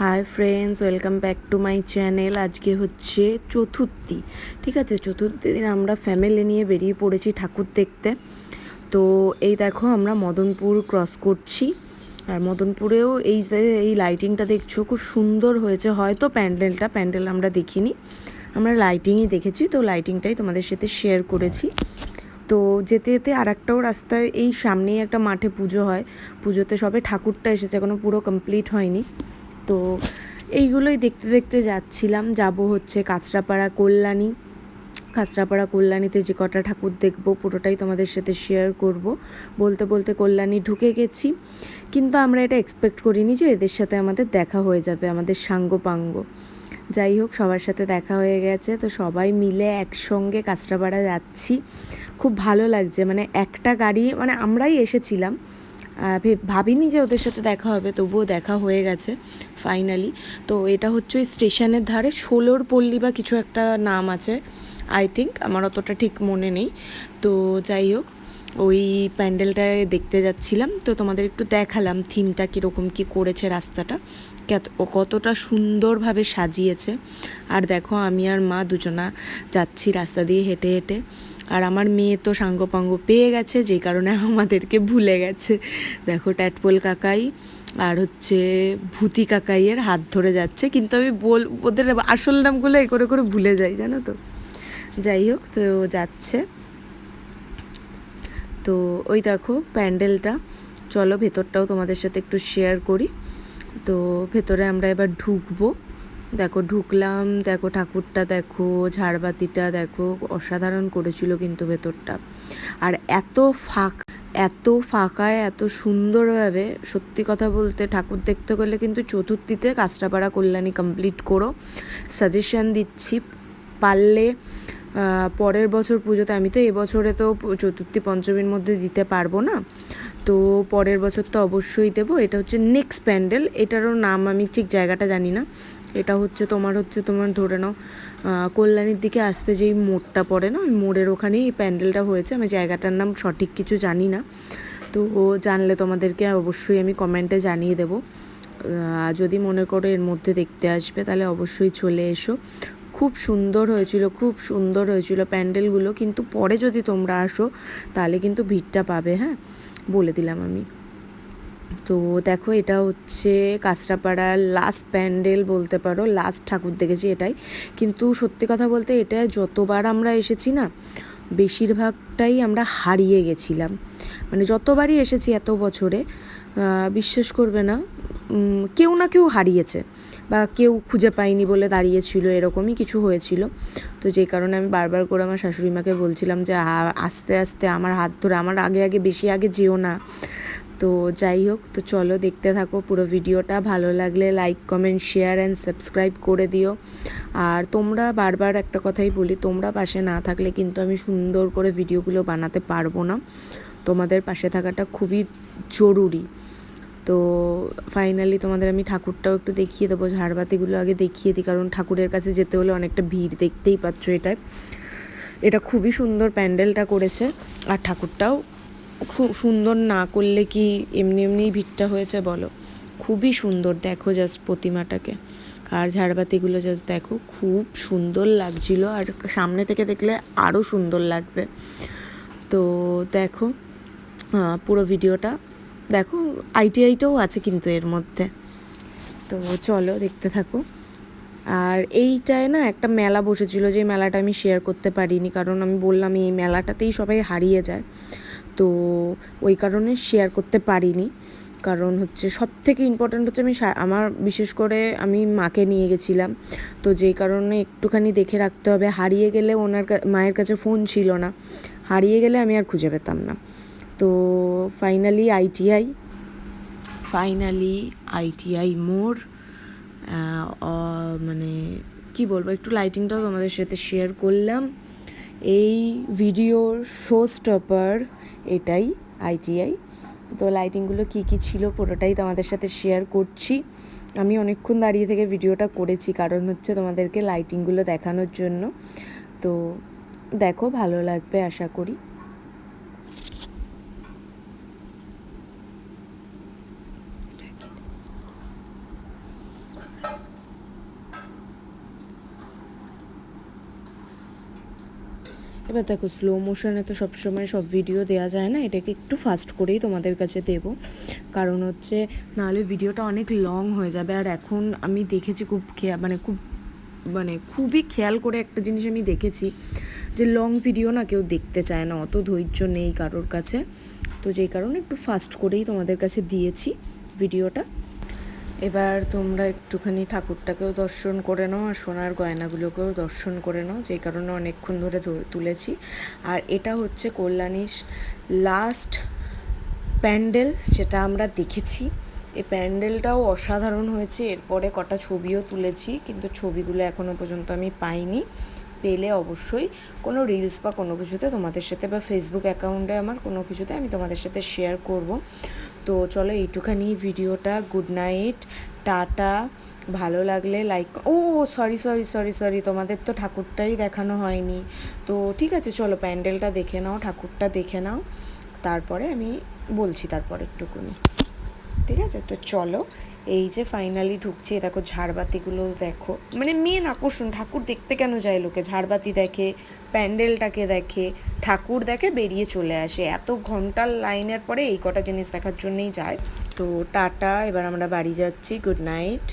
Hi friends, welcome back to my channel. আজকে হচ্ছে চতুর্থী, ঠিক আছে। চতুর্থী দিন আমরা ফ্যামিলি নিয়ে বেরিয়ে পড়েছি ঠাকুর দেখতে। তো এই দেখো আমরা মদনপুর ক্রস করছি। আর মদনপুরেও এই লাইটিংটা দেখছো, খুব সুন্দর হয়েছে। হয়তো প্যান্ডেল আমরা দেখিনি, আমরা লাইটিংই দেখেছি। তো লাইটিংটাই তোমাদের সাথে শেয়ার করেছি। তো যেতে যেতে আর একটাও রাস্তায়, এই সামনেই একটা মাঠে পুজো হয়। পুজোতে সবে ঠাকুরটা এসেছে, এখনো পুরো কমপ্লিট হয়নি। তো এইগুলোই দেখতে দেখতে যাচ্ছিলাম। যাব হচ্ছে কাঁচরাপাড়া কল্যাণীতে যে কটা ঠাকুর দেখব পুরোটাই তোমাদের সাথে শেয়ার করব। বলতে বলতে কল্যাণী ঢুকে গেছি, কিন্তু আমরা এটা এক্সপেক্ট করিনি যে এদের সাথে আমাদের দেখা হয়ে যাবে, আমাদের সাঙ্গপাঙ্গ। যাই হোক, সবার সাথে দেখা হয়ে গেছে। তো সবাই মিলে একসঙ্গে কাঁচরাপাড়া যাচ্ছি, খুব ভালো লাগছে। মানে একটা গাড়ি, মানে আমরাই এসেছিলাম, ভাবিনি যে ওদের সাথে দেখা হবে, তবুও দেখা হয়ে গেছে ফাইনালি। তো এটা হচ্ছে ওই স্টেশনের ধারে ষোলোর পল্লী বা কিছু একটা নাম আছে, আই থিঙ্ক, আমার অতটা ঠিক মনে নেই। তো যাই হোক, ওই প্যান্ডেলটায় দেখতে যাচ্ছিলাম। তো তোমাদের একটু দেখালাম থিমটা কীরকম কী করেছে, রাস্তাটা কতটা সুন্দরভাবে সাজিয়েছে। আর দেখো, আমি আর মা দুজনা যাচ্ছি রাস্তা দিয়ে হেঁটে হেঁটে। আর আমার মেয়ে তো সাঙ্গপাঙ্গ পেয়ে গেছে, যেই কারণে আমাদেরকে ভুলে গেছে। দেখো, ট্যাটপোল কাকাই আর হচ্ছে ভূতি কাকাইয়ের হাত ধরে যাচ্ছে, কিন্তু আমি ওদের আসল নামগুলো এ করে করে ভুলে যাই, জানো তো। যাই হোক, তো যাচ্ছে। তো ওই দেখো প্যান্ডেলটা, চলো ভেতরটাও তোমাদের সাথে একটু শেয়ার করি। তো ভেতরে আমরা এবার ঢুকবো। দেখো ঢুকলাম, দেখো ঠাকুরটা দেখো, ঝাড়বাতিটা দেখো, অসাধারণ করেছিল কিন্তু ভেতরটা। আর এত ফাঁকায় এত সুন্দরভাবে, সত্যি কথা বলতে ঠাকুর দেখতে গেলে কিন্তু চতুর্থীতে কাঁচরাপাড়া কল্যাণী কমপ্লিট করো। সাজেশান দিচ্ছি, পারলে পরের বছর পুজোতে, আমি তো এবছরে তো চতুর্থী পঞ্চমীর মধ্যে দিতে পারবো না, তো পরের বছর তো অবশ্যই দেবো। এটা হচ্ছে নেক্সট প্যান্ডেল, এটারও নাম আমি ঠিক জায়গাটা জানি না। এটা হচ্ছে তোমার ধরে নাও কল্যাণীর দিকে আসতে যেই মোড়টা পড়ে না, ওই মোড়ের ওখানেই এই প্যান্ডেলটা হয়েছে। আমি জায়গাটার নাম সঠিক কিছু জানি না, তো জানলে তোমাদেরকে অবশ্যই আমি কমেন্টে জানিয়ে দেবো। যদি মনে করো এর মধ্যে দেখতে আসবে, তাহলে অবশ্যই চলে এসো। খুব সুন্দর হয়েছিল প্যান্ডেলগুলো, কিন্তু পরে যদি তোমরা আসো তাহলে কিন্তু ভিড়টা পাবে, হ্যাঁ, বলে দিলাম আমি। তো দেখো, এটা হচ্ছে কাঁচরাপাড়ার লাস্ট প্যান্ডেল বলতে পারো, লাস্ট ঠাকুর দেখেছি এটাই। কিন্তু সত্যি কথা বলতে, এটা যতবার আমরা এসেছি না, বেশিরভাগটাই আমরা হারিয়ে গেছিলাম। মানে যতবারই এসেছি এত বছরে, বিশ্বাস করবে না, কেউ না কেউ হারিয়েছে বা কেউ খুঁজে পায়নি বলে দাঁড়িয়েছিল, এরকমই কিছু হয়েছিল। তো যে কারণে আমি বারবার করে আমার শাশুড়ি মাকে বলছিলাম যে আস্তে আস্তে আমার হাত ধরে, আমার আগে বেশি আগে যেও না। তো যাই হোক, তো চলো দেখতে থাকো পুরো ভিডিওটা। ভালো লাগলে like, comment, share and subscribe করে দিও। আর তোমরা, বারবার একটা কথাই বলি, তোমরা পাশে না থাকলে কিন্তু আমি সুন্দর করে ভিডিওগুলো বানাতে পারবো না। তোমাদের পাশে থাকাটা খুবই জরুরি। তো ফাইনালি তোমাদের আমি ঠাকুরটাও একটু দেখিয়ে দেবো, ঝাড়বাতিগুলো আগে দেখিয়ে দিই, কারণ ঠাকুরের কাছে যেতে হলে অনেকটা ভিড়, দেখতেই পাচ্ছ। এটা খুবই সুন্দর প্যান্ডেলটা করেছে, আর ঠাকুরটাও খুব সুন্দর, না করলে কি এমনি এমনিই ভিড়টা হয়েছে বলো। খুবই সুন্দর, দেখো জাস্ট প্রতিমাটাকে। আর ঝাড়বাতিগুলো জাস্ট দেখো, খুব সুন্দর লাগছিল, আর সামনে থেকে দেখলে আরও সুন্দর লাগবে। তো দেখো পুরো ভিডিওটা দেখো। আইটিআইটাও আছে কিন্তু এর মধ্যে, তো চলো দেখতে থাকো। আর এইটায় না একটা মেলা বসেছিল, যে মেলাটা আমি শেয়ার করতে পারিনি, কারণ আমি বললাম এই মেলাটাতেই সবাই হারিয়ে যায়, তো ওই কারণে শেয়ার করতে পারিনি। কারণ হচ্ছে সবথেকে ইম্পর্ট্যান্ট হচ্ছে, আমার বিশেষ করে আমি মাকে নিয়ে গেছিলাম, তো যেই কারণে একটুখানি দেখে রাখতে হবে। হারিয়ে গেলে মায়ের কাছে ফোন ছিল না, হারিয়ে গেলে আমি আর খুঁজে পেতাম না। তো ফাইনালি আইটিআই মোড়, মানে কি বলবো, একটু লাইটিংটাও তোমাদের সাথে শেয়ার করলাম। এই ভিডিওর শো স্টপার এটাই, আইটিআই। তো লাইটিংগুলো কী কী ছিল পুরোটাই তোমাদের সাথে শেয়ার করছি। আমি অনেকক্ষণ দাঁড়িয়ে থেকে ভিডিওটা করেছি, কারণ হচ্ছে তোমাদেরকে লাইটিংগুলো দেখানোর জন্য। তো দেখো, ভালো লাগবে আশা করি। এবার দেখো স্লো মোশনে তো সবসময় সব ভিডিও দেওয়া যায় না, এটাকে একটু ফাস্ট করেই তোমাদের কাছে দেবো, কারণ হচ্ছে নাহলে ভিডিওটা অনেক লং হয়ে যাবে। আর এখন আমি দেখেছি খুবই খেয়াল করে একটা জিনিস আমি দেখেছি যে লং ভিডিও না কেউ দেখতে চায় না, অত ধৈর্য নেই কারোর কাছে। তো যেই কারণে একটু ফাস্ট করেই তোমাদের কাছে দিয়েছি ভিডিওটা। এবার তোমরা একটুখানি ঠাকুরটাকেও দর্শন করে নাও আর সোনার গয়নাগুলোকেও দর্শন করে নাও, যেই কারণে অনেকক্ষণ ধরে তুলেছি। আর এটা হচ্ছে কল্যাণীর লাস্ট প্যান্ডেল যেটা আমরা দেখেছি। এই প্যান্ডেলটাও অসাধারণ হয়েছে। এরপরে কটা ছবিও তুলেছি, কিন্তু ছবিগুলো এখনও পর্যন্ত আমি পাইনি। পেলে অবশ্যই কোনো রিলস বা কোনো কিছুতে তোমাদের সাথে, বা ফেসবুক অ্যাকাউন্টে আমার কোনো কিছুতে আমি তোমাদের সাথে শেয়ার করব। তো চলো এইটুখানি ভিডিওটা। Good night, tata. ভালো লাগলে লাইক, সরি তোমাদের তো ঠাকুরটাই দেখানো হয়নি। তো ঠিক আছে, চলো প্যান্ডেলটা দেখে নাও, ঠাকুরটা দেখে নাও, তারপরে আমি বলছি তারপর একটুকুনি। ঠিক আছে, তো চলো। এই যে ফাইনালি ঢুকছে, দেখো ঝাড়বাতিগুলো দেখো, মানে মেন আকর্ষণ। ঠাকুর দেখতে কেন যায় লোকে? ঝাড়বাতি দেখে, প্যান্ডেলটাকে দেখে, ঠাকুর দেখে, বেরিয়ে চলে আসে। এত ঘন্টার লাইনের পরে এই কটা জিনিস দেখার জন্যই যায়। তো টাটা, এবার আমরা বাড়ি যাচ্ছি। Good night.